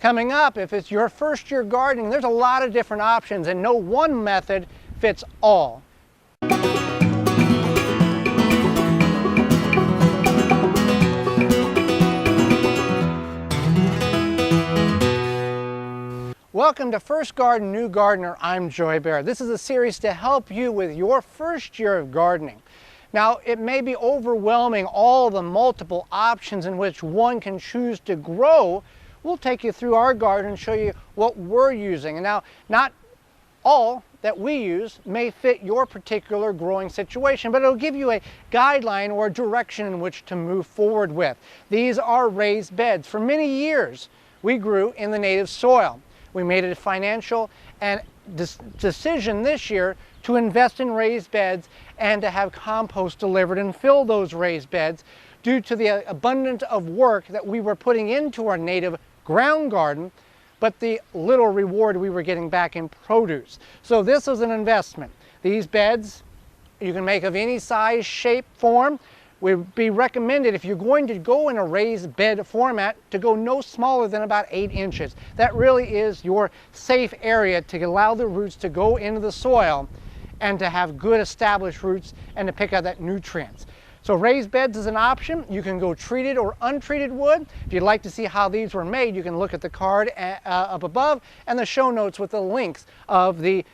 Coming up, if it's your first year gardening, there's a lot of different options and no one method fits all. Welcome to First Garden, New Gardener. I'm Joy Bear. This is a series to help you with your first year of gardening. Now, it may be overwhelming, all the multiple options in which one can choose to grow. We'll take you through our garden and show you what we're using. And now, not all that we use may fit your particular growing situation, but it'll give you a guideline or a direction in which to move forward with. These are raised beds. For many years, we grew in the native soil. We made a financial and decision this year to invest in raised beds and to have compost delivered and fill those raised beds due to the abundance of work that we were putting into our native ground garden, but the little reward we were getting back in produce. So this is an investment. These beds you can make of any size, shape, form. Would be recommended, if you're going to go in a raised bed format, to go no smaller than about 8 inches. That really is your safe area to allow the roots to go into the soil and to have good established roots and to pick up that nutrients. So raised beds is an option. You can go treated or untreated wood. If you'd like to see how these were made, you can look at the card up above and the show notes with the links of the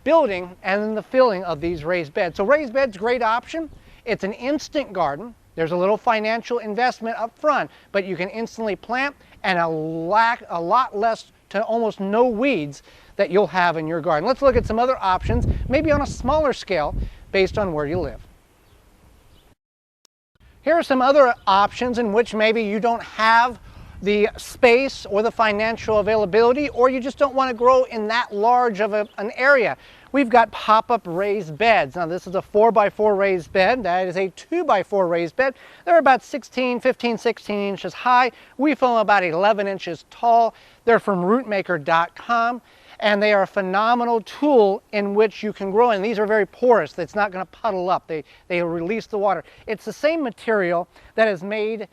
building and the filling of these raised beds. So raised beds, great option. It's an instant garden. There's a little financial investment up front, but you can instantly plant and a lot less to almost no weeds that you'll have in your garden. Let's look at some other options, maybe on a smaller scale based on where you live. Here are some other options in which maybe you don't have the space or the financial availability, or you just don't want to grow in that large of an area. We've got pop-up raised beds. Now this is a 4x4 raised bed. That is a 2x4 raised bed. They're about 16 inches high. We fill them about 11 inches tall. They're from rootmaker.com. And they are a phenomenal tool in which you can grow. And these are very porous. It's not going to puddle up. They release the water. It's the same material that is made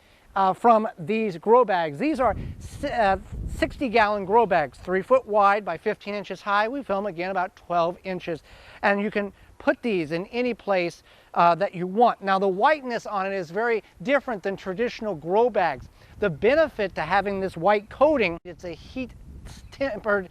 from these grow bags. These are 60-gallon grow bags, 3 foot wide by 15 inches high. We fill them again about 12 inches. And you can put these in any place that you want. Now the whiteness on it is very different than traditional grow bags. The benefit to having this white coating, it's a heat tempered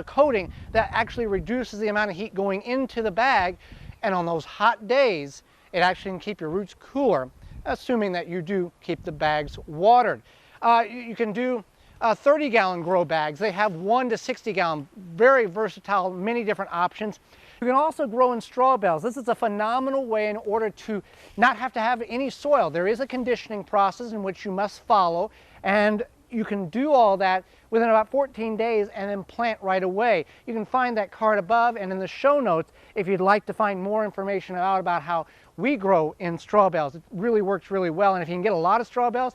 coating that actually reduces the amount of heat going into the bag, and on those hot days it actually can keep your roots cooler, assuming that you do keep the bags watered. You can do 30-gallon grow bags. They have 1 to 60-gallon, very versatile, many different options. You can also grow in straw bales. This is a phenomenal way in order to not have to have any soil. There is a conditioning process in which you must follow, and you can do all that within about 14 days and then plant right away. You can find that card above and in the show notes if you'd like to find more information out about how we grow in straw bales. It really works really well, and if you can get a lot of straw bales,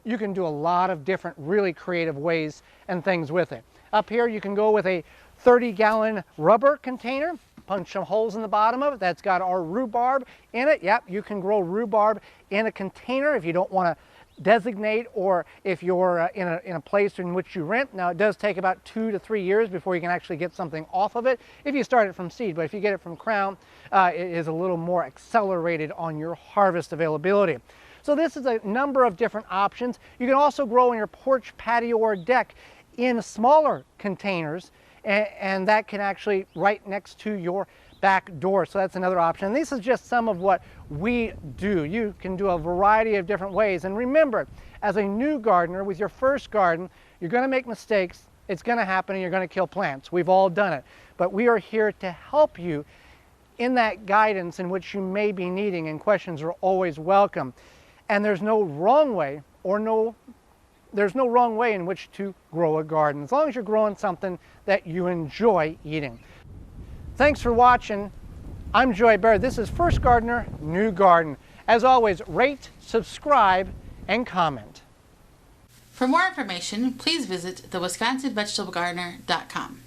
you can do a lot of different really creative ways and things with it. Up here you can go with a 30-gallon rubber container, punch some holes in the bottom of it. That's got our rhubarb in it. Yep, you can grow rhubarb in a container if you don't want to designate, or if you're in a place in which you rent. Now it does take about 2 to 3 years before you can actually get something off of it if you start it from seed, but if you get it from crown, it is a little more accelerated on your harvest availability. So this is a number of different options. You can also grow in your porch, patio, or deck in smaller containers, and that can actually right next to your back door. So that's another option. And this is just some of what we do. You can do a variety of different ways. And remember, as a new gardener with your first garden, you're going to make mistakes. It's going to happen, and you're going to kill plants. We've all done it. But we are here to help you in that guidance in which you may be needing, and questions are always welcome. And there's no wrong way there's no wrong way in which to grow a garden, as long as you're growing something that you enjoy eating. Thanks for watching. I'm Joy Bear. This is First Gardener, New Garden. As always, rate, subscribe, and comment. For more information, please visit thewisconsinvegetablegardener.com.